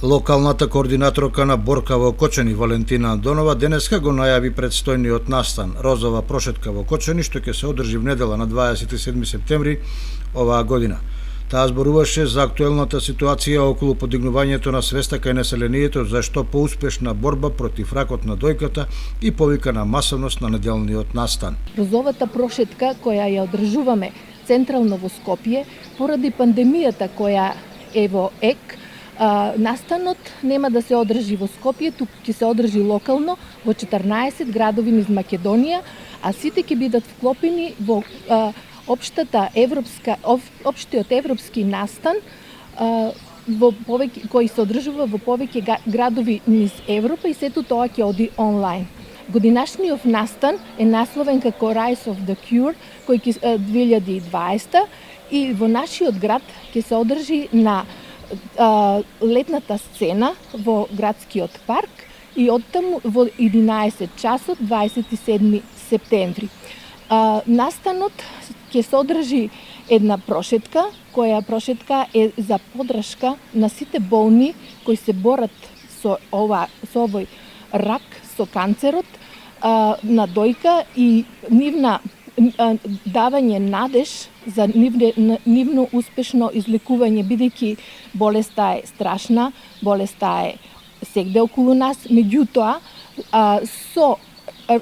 Локалната координаторка на борка во Кочани Валентина Андонова денеска го најави предстојниот настан Розова прошетка во Кочани, што ќе се одржи в недела на 27 септември оваа година. Таа зборуваше за актуелната ситуација околу подигнувањето на свеста кај населението за што поуспешна борба против ракот на дојката и повика на масовност на неделниот настан. Розовата прошетка која ја одржуваме централно во Скопје поради пандемијата која е во ек, настанот нема да се одржи во Скопје, туку ќе се одржи локално во 14 градови низ Македонија, а сите ќе бидат вклопени во општиот европски настан кој се одржува во повеќе градови низ Европа и сето тоа ќе оди онлайн. Годинашниот настан е насловен како Rise of the Cure, кој ќе 2020 и во нашиот град ќе се одржи на летната сцена во градскиот парк и оттаму во 11 часот 27 септември. Настанот ќе се одржи една прошетка, која прошетка е за поддршка на сите болни кои се борат со овој рак, со канцерот на дојка и нивна давање надеж за нивно успешно излекување, бидејќи болеста е страшна, болеста е сегде околу нас, меѓутоа со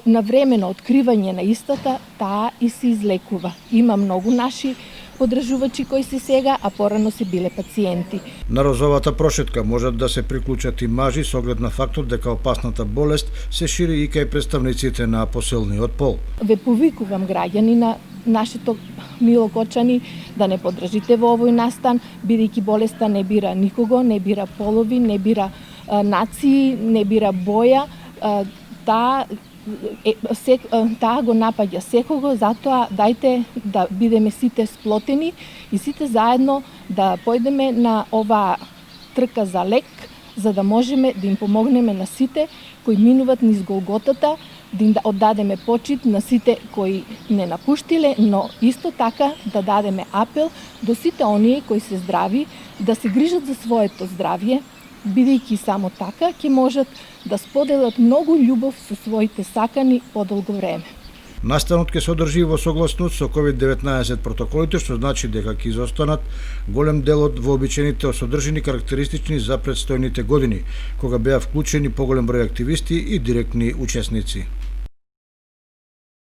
навремено откривање на истата, таа и се излекува. Има многу наши поддржувачи кои се сега, а порано се биле пациенти. На розовата прошетка можат да се приклучат и мажи со оглед на фактор дека опасната болест се шири и кај представниците на поселниот пол. Ве повикувам граѓани на нашето мило Кочани да не поддржите во овој настан, бидејќи болеста не бира никого, не бира полови, не бира нации, не бира боја, таа го напаѓа секого, затоа дајте да бидеме сите сплотени и сите заедно да појдеме на оваа трка за лек, за да можеме да им помогнеме на сите кои минуваат низ Голготата, да им оддадеме почит на сите кои не напуштиле, но исто така да дадеме апел до сите оние кои се здрави, да се грижат за своето здравје, бидејќи само така ќе можат да споделат многу љубов со своите сакани подолго време. Настанот ќе се одржи во согласност со COVID-19 протоколите, што значи дека ќе изостанат голем дел од вообичаените содржини карактеристични за предстојните години, кога беа вклучени поголем број активисти и директни учесници.